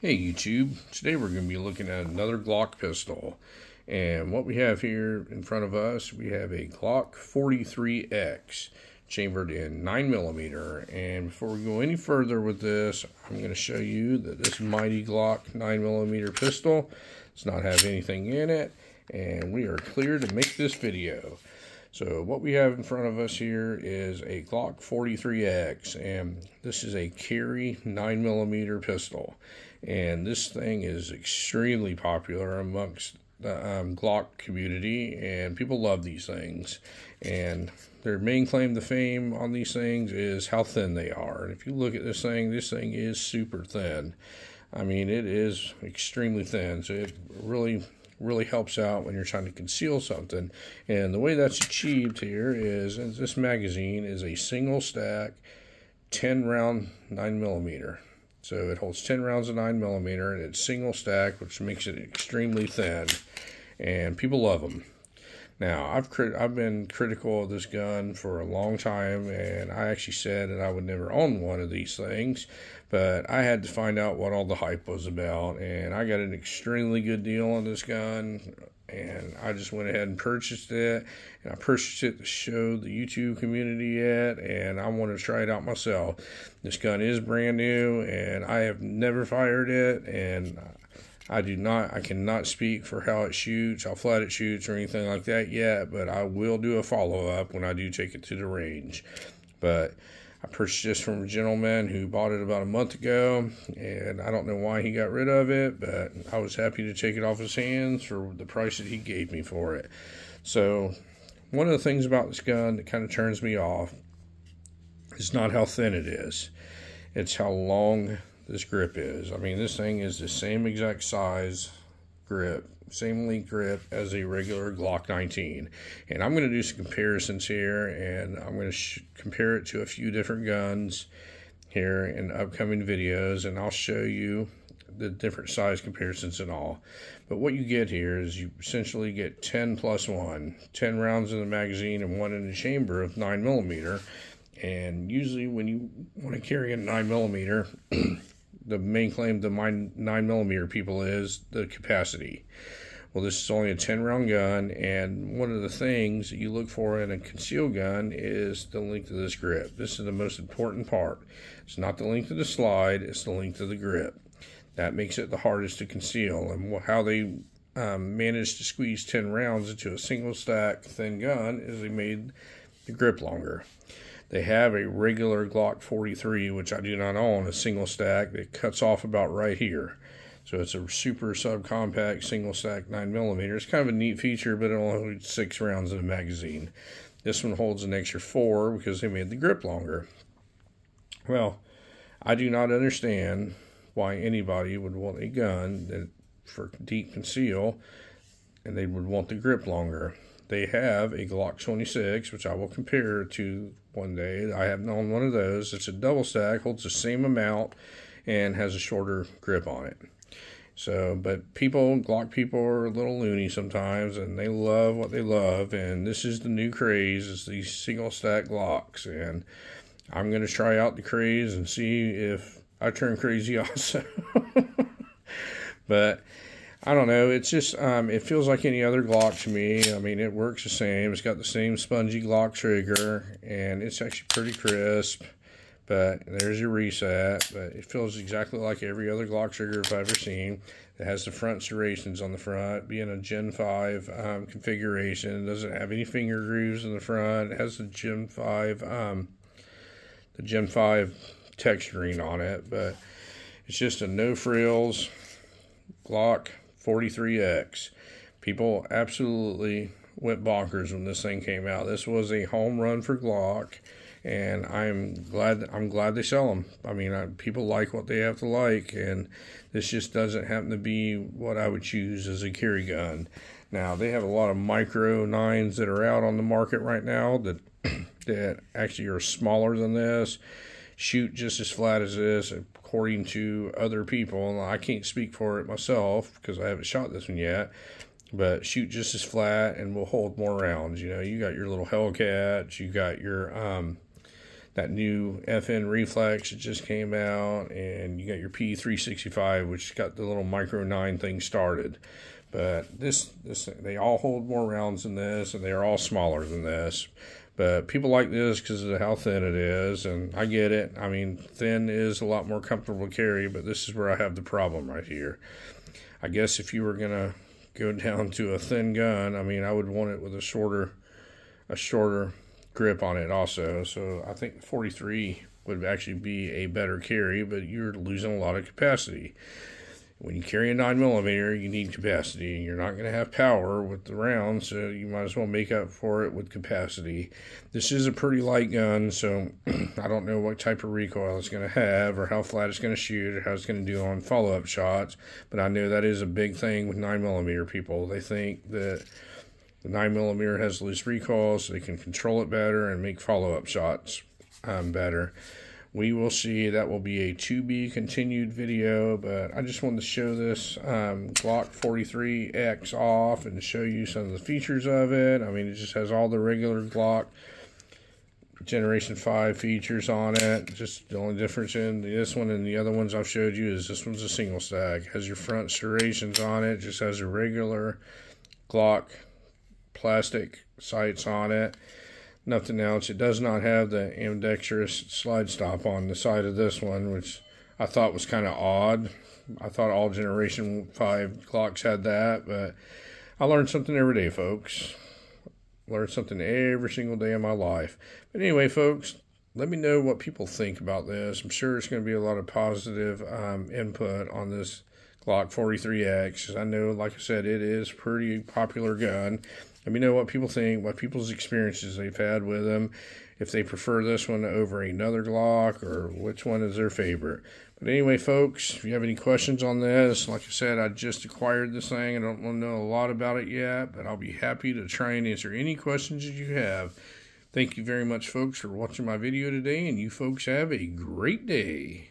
Hey YouTube, today we're going to be looking at another Glock pistol, and what we have here in front of us, we have a Glock 43X chambered in 9mm. And before we go any further with this, I'm going to show you that this mighty Glock 9mm pistol does not have anything in it, and we are clear to make this video. So what we have in front of us here is a Glock 43X, and this is a carry 9mm pistol. And this thing is extremely popular amongst the Glock community, and people love these things. And their main claim to fame on these things is how thin they are. And if you look at this thing is super thin. I mean, it is extremely thin, so it really helps out when you're trying to conceal something. And the way that's achieved here is this magazine is a single stack 10 round 9mm. So it holds 10 rounds of 9mm, and it's single stack, which makes it extremely thin, and people love them. Now, I've been critical of this gun for a long time, and I actually said that I would never own one of these things, but I had to find out what all the hype was about, and I got an extremely good deal on this gun, and I just went ahead and purchased it. And I purchased it to show the YouTube community it, and I want to try it out myself. This gun is brand new, and I have never fired it, and I cannot speak for how it shoots, how flat it shoots, or anything like that yet, but I will do a follow-up when I do take it to the range. But I purchased this from a gentleman who bought it about a month ago, and I don't know why he got rid of it, but I was happy to take it off his hands for the price that he gave me for it. So, one of the things about this gun that kind of turns me off is not how thin it is. It's how long this grip is. I mean, this thing is the same exact size grip, same length grip as a regular Glock 19. And I'm going to do some comparisons here, and I'm going to compare it to a few different guns here in upcoming videos, and I'll show you the different size comparisons and all. But what you get here is you essentially get 10 plus 1, 10 rounds in the magazine and 1 in the chamber of 9mm. And usually when you want to carry a 9mm, the main claim to my 9mm people is the capacity. Well, this is only a 10 round gun, and one of the things that you look for in a concealed gun is the length of this grip. This is the most important part. It's not the length of the slide, it's the length of the grip. That makes it the hardest to conceal, and how they managed to squeeze 10 rounds into a single stack thin gun is they made the grip longer. They have a regular Glock 43, which I do not own, a single stack that cuts off about right here. So it's a super subcompact single stack 9mm. It's kind of a neat feature, but it only holds 6 rounds in a magazine. This one holds an extra 4 because they made the grip longer. Well, I do not understand why anybody would want a gun that for deep conceal and they would want the grip longer. They have a Glock 26, which I will compare to one day. I have known one of those. It's a double stack, holds the same amount, and has a shorter grip on it. So, but Glock people are a little loony sometimes, and they love what they love, and this is the new craze, is these single stack Glocks, and I'm going to try out the craze and see if I turn crazy also. But I don't know, it's just, it feels like any other Glock to me. I mean, it works the same. It's got the same spongy Glock trigger, and it's actually pretty crisp. But there's your reset. But it feels exactly like every other Glock trigger I've ever seen. It has the front serrations on the front, being a Gen 5 configuration. It doesn't have any finger grooves in the front. It has the Gen 5 texturing on it. But it's just a no frills Glock 43X. People absolutely went bonkers when this thing came out. This was a home run for Glock, and I'm glad they sell them. I mean, people like what they have to like, and this just doesn't happen to be what I would choose as a carry gun. Now, they have a lot of micro 9s that are out on the market right now that that actually are smaller than this, shoot just as flat as this, according to other people. I can't speak for it myself because I haven't shot this one yet, but shoot just as flat and will hold more rounds. You know, you got your little Hellcats, you got your that new FN reflex that just came out, and you got your P365, which got the little micro 9 thing started. But this they all hold more rounds than this, and they are all smaller than this. But people like this because of how thin it is, and I get it. I mean, thin is a lot more comfortable to carry, but this is where I have the problem right here. I guess if you were gonna go down to a thin gun, I mean, I would want it with a shorter grip on it also. So I think the 43 would actually be a better carry, but you're losing a lot of capacity. When you carry a 9mm, you need capacity, and you're not going to have power with the rounds, so you might as well make up for it with capacity. This is a pretty light gun, so I don't know what type of recoil it's going to have, or how flat it's going to shoot, or how it's going to do on follow-up shots, but I know that is a big thing with 9mm people. They think that the 9mm has loose recoil, so they can control it better and make follow-up shots better. We will see. That will be a to be continued video, but I just wanted to show this Glock 43X off and show you some of the features of it. I mean, it just has all the regular Glock Generation 5 features on it. Just the only difference in this one and the other ones I've showed you is this one's a single stack. It has your front serrations on it. Just has a regular Glock plastic sights on it. Nothing else. It does not have the ambidextrous slide stop on the side of this one, which I thought was kind of odd. I thought all Generation 5 Glocks had that, but I learned something every day, folks. Learn something every single day of my life. But anyway, folks, let me know what people think about this. I'm sure it's going to be a lot of positive input on this Glock 43X. I know, like I said, it is a pretty popular gun. Let me know what people think, what people's experiences they've had with them, if they prefer this one over another Glock, or which one is their favorite. But anyway, folks, if you have any questions on this, like I said, I just acquired this thing. I don't know a lot about it yet, but I'll be happy to try and answer any questions that you have. Thank you very much, folks, for watching my video today, and you folks have a great day.